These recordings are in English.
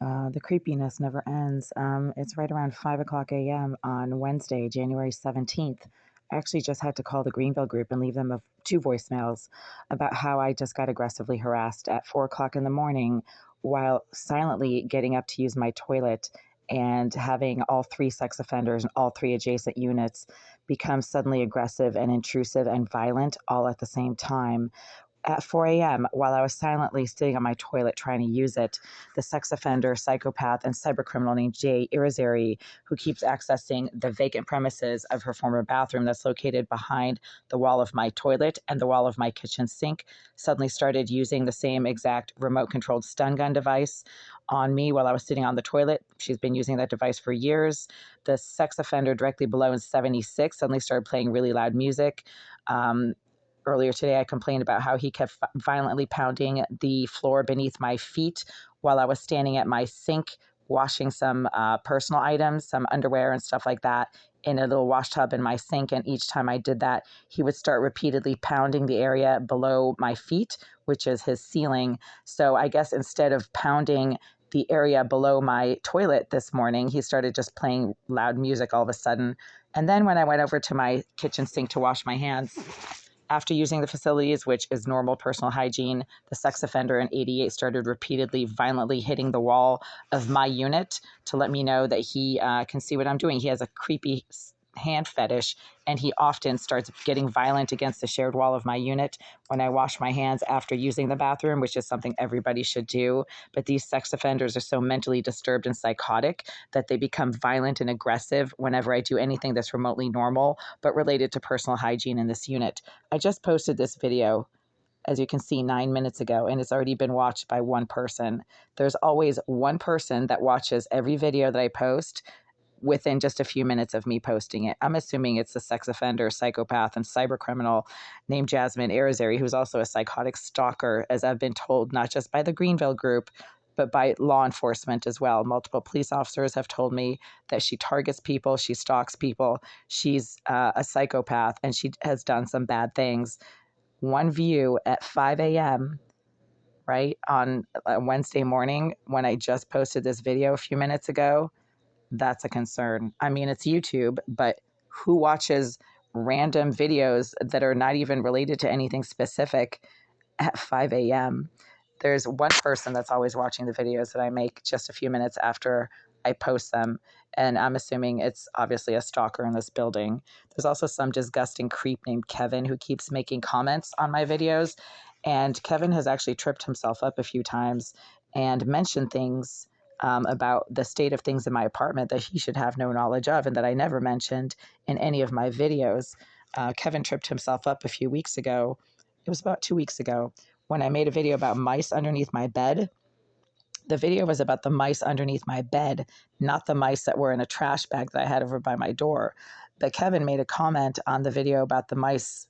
The creepiness never ends. It's right around 5 o'clock a.m. on Wednesday, January 17th. I actually just had to call the Greenville group and leave them two voicemails about how I just got aggressively harassed at 4 o'clock in the morning while silently getting up to use my toilet and having all three sex offenders and all three adjacent units become suddenly aggressive and intrusive and violent all at the same time at 4 a.m. while I was silently sitting on my toilet trying to use it. The sex offender, psychopath, and cybercriminal named Jay Irizarry, who keeps accessing the vacant premises of her former bathroom that's located behind the wall of my toilet and the wall of my kitchen sink, suddenly started using the same exact remote-controlled stun gun device on me while I was sitting on the toilet. She's been using that device for years. The sex offender directly below in 76 suddenly started playing really loud music. Earlier today, I complained about how he kept violently pounding the floor beneath my feet while I was standing at my sink washing some personal items, some underwear and stuff like that in a little wash tub in my sink. And each time I did that, he would start repeatedly pounding the area below my feet, which is his ceiling. So I guess instead of pounding the area below my toilet this morning, he started just playing loud music all of a sudden. And then when I went over to my kitchen sink to wash my hands, after using the facilities, which is normal personal hygiene, the sex offender in 88 started repeatedly, violently hitting the wall of my unit to let me know that he can see what I'm doing. He has a creepy hand fetish, and he often starts getting violent against the shared wall of my unit when I wash my hands after using the bathroom, which is something everybody should do. But these sex offenders are so mentally disturbed and psychotic that they become violent and aggressive whenever I do anything that's remotely normal, but related to personal hygiene in this unit. I just posted this video, as you can see, 9 minutes ago, and it's already been watched by one person. There's always one person that watches every video that I post within just a few minutes of me posting it. I'm assuming it's the sex offender, psychopath, and cybercriminal named Jasmine Irizarry, who's also a psychotic stalker, as I've been told, not just by the Greenville group, but by law enforcement as well. Multiple police officers have told me that she targets people, she stalks people, she's a psychopath, and she has done some bad things. One view at 5 a.m., right, on a Wednesday morning when I just posted this video a few minutes ago, that's a concern. I mean, it's YouTube, but who watches random videos that are not even related to anything specific at 5 a.m.? There's one person that's always watching the videos that I make just a few minutes after I post them, and I'm assuming it's obviously a stalker in this building. There's also some disgusting creep named Kevin who keeps making comments on my videos, and Kevin has actually tripped himself up a few times and mentioned things about the state of things in my apartment that he should have no knowledge of and that I never mentioned in any of my videos. Kevin tripped himself up a few weeks ago. It was about 2 weeks ago when I made a video about mice underneath my bed. The video was about the mice underneath my bed, not the mice that were in a trash bag that I had over by my door. But Kevin made a comment on the video about the mice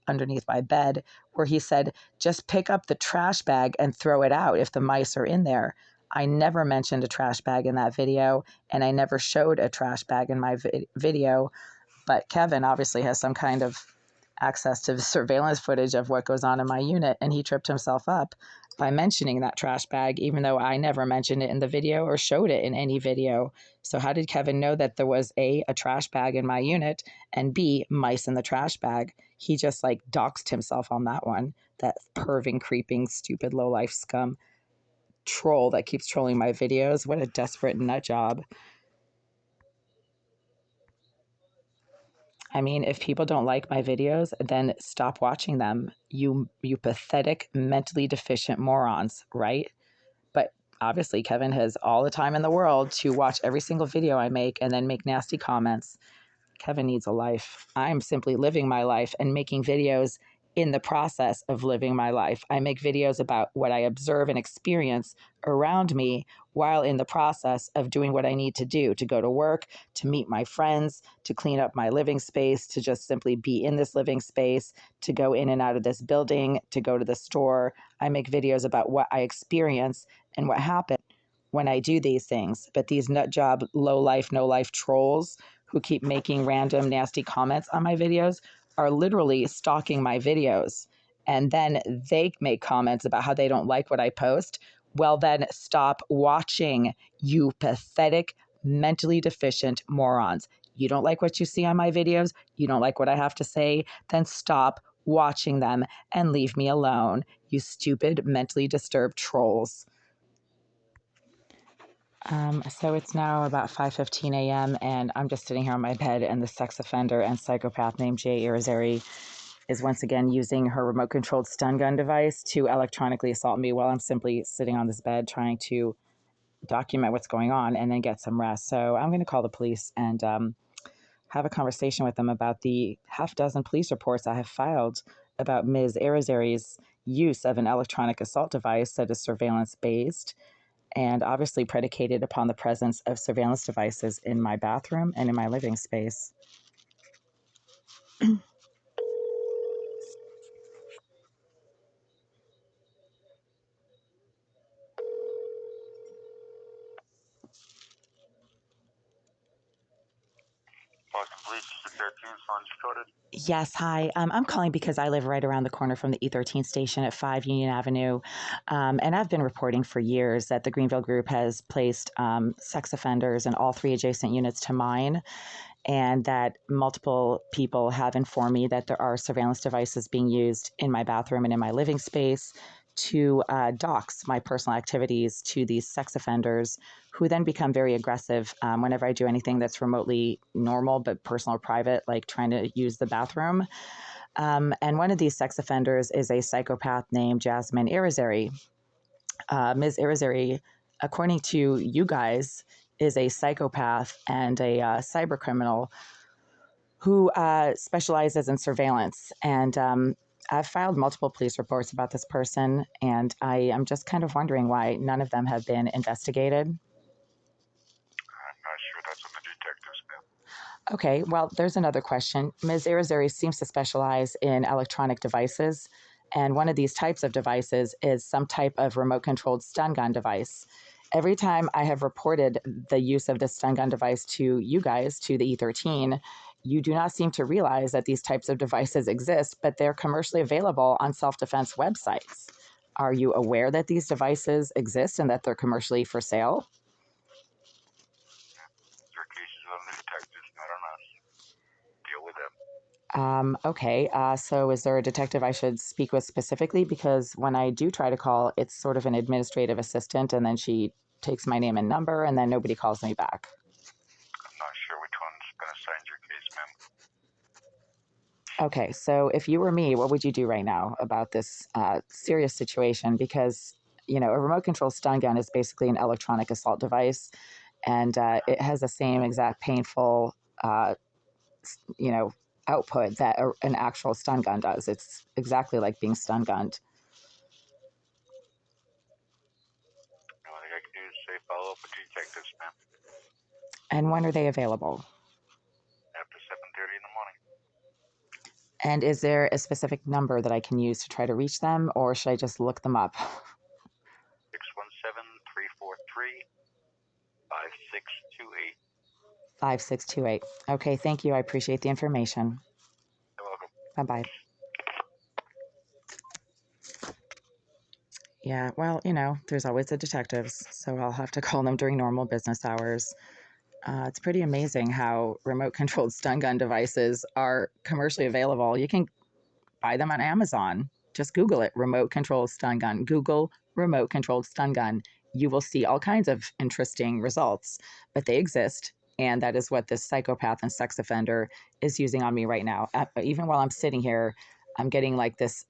underneath my bed where he said, just pick up the trash bag and throw it out if the mice are in there. I never mentioned a trash bag in that video, and I never showed a trash bag in my video. But Kevin obviously has some kind of access to the surveillance footage of what goes on in my unit, and he tripped himself up by mentioning that trash bag, even though I never mentioned it in the video or showed it in any video. So how did Kevin know that there was A, a trash bag in my unit, and B, mice in the trash bag? He just like doxed himself on that one. That perving, creeping, stupid, low-life scum troll that keeps trolling my videos. What a desperate nut job. I mean, if people don't like my videos, then stop watching them. You pathetic, mentally deficient morons, right? But obviously, Kevin has all the time in the world to watch every single video I make and then make nasty comments. Kevin needs a life. I'm simply living my life and making videos in the process of living my life. I make videos about what I observe and experience around me while in the process of doing what I need to do, to go to work, to meet my friends, to clean up my living space, to just simply be in this living space, to go in and out of this building, to go to the store. I make videos about what I experience and what happened when I do these things. But these nut job, low life, no life trolls who keep making random nasty comments on my videos are literally stalking my videos. And then they make comments about how they don't like what I post Well, then stop watching, you pathetic, mentally deficient morons. You don't like what you see on my videos? You don't like what I have to say? Then stop watching them and leave me alone, you stupid, mentally disturbed trolls. So it's now about 5:15 a.m. and I'm just sitting here on my bed, and the sex offender and psychopath named Jay Irizarry is once again using her remote-controlled stun gun device to electronically assault me while I'm simply sitting on this bed trying to document what's going on and then get some rest. So I'm going to call the police and have a conversation with them about the half dozen police reports I have filed about Ms. Irizarry's use of an electronic assault device that is surveillance-based and obviously predicated upon the presence of surveillance devices in my bathroom and in my living space. Boston Police, 13, Son's coded. Yes, hi. I'm calling because I live right around the corner from the E13 station at 5 Union Avenue. And I've been reporting for years that the Greenville Group has placed sex offenders in all 3 adjacent units to mine, and that multiple people have informed me that there are surveillance devices being used in my bathroom and in my living space to dox my personal activities to these sex offenders, who then become very aggressive whenever I do anything that's remotely normal but personal or private, like trying to use the bathroom. And one of these sex offenders is a psychopath named Jasmine Irizarry. Ms. Irizarry, according to you guys, is a psychopath and a cyber criminal who specializes in surveillance. And I've filed multiple police reports about this person, and I am just kind of wondering why none of them have been investigated. I'm not sure, that's on the detectives, ma'am. Okay, well, there's another question. Ms. Irizarry seems to specialize in electronic devices, and one of these types of devices is some type of remote-controlled stun gun device. Every time I have reported the use of this stun gun device to you guys, to the E13, you do not seem to realize that these types of devices exist, but they're commercially available on self-defense websites. Are you aware that these devices exist and that they're commercially for sale? Their cases on the detectives, not on us. Deal with them. Okay, so is there a detective I should speak with specifically? Because when I do try to call, it's sort of an administrative assistant, and then she takes my name and number, and then nobody calls me back. I'm not sure which one's been assigned your case, ma'am. Okay, so if you were me, what would you do right now about this serious situation? Because, you know, a remote control stun gun is basically an electronic assault device, and it has the same exact painful, uh, you know, output that an actual stun gun does. It's exactly like being stun gunned. The only thing I can do is say follow up with the detectives, ma'am. And when are they available? After 7:30 in the morning. And is there a specific number that I can use to try to reach them, or should I just look them up? 617-343-5628. 5628. Okay, thank you. I appreciate the information. You're welcome. Bye-bye. Yeah, well, you know, there's always the detectives, so I'll have to call them during normal business hours. It's pretty amazing how remote-controlled stun gun devices are commercially available. You can buy them on Amazon. Just Google it, remote controlled stun gun. Google remote controlled stun gun. You will see all kinds of interesting results, but they exist. And that is what this psychopath and sex offender is using on me right now. Even while I'm sitting here, I'm getting like this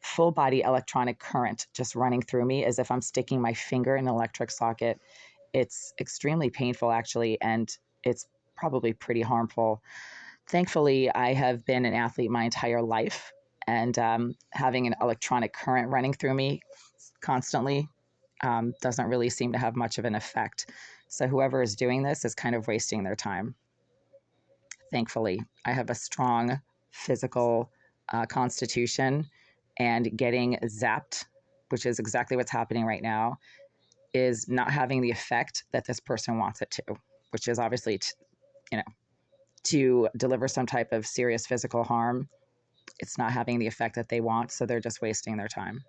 full body electronic current just running through me as if I'm sticking my finger in an electric socket. It's extremely painful, actually, and it's probably pretty harmful. Thankfully, I have been an athlete my entire life, and having an electronic current running through me constantly doesn't really seem to have much of an effect. So whoever is doing this is kind of wasting their time. Thankfully, I have a strong physical constitution, and getting zapped, which is exactly what's happening right now, is not having the effect that this person wants it to, which is obviously, you know, to deliver some type of serious physical harm. It's not having the effect that they want, so they're just wasting their time.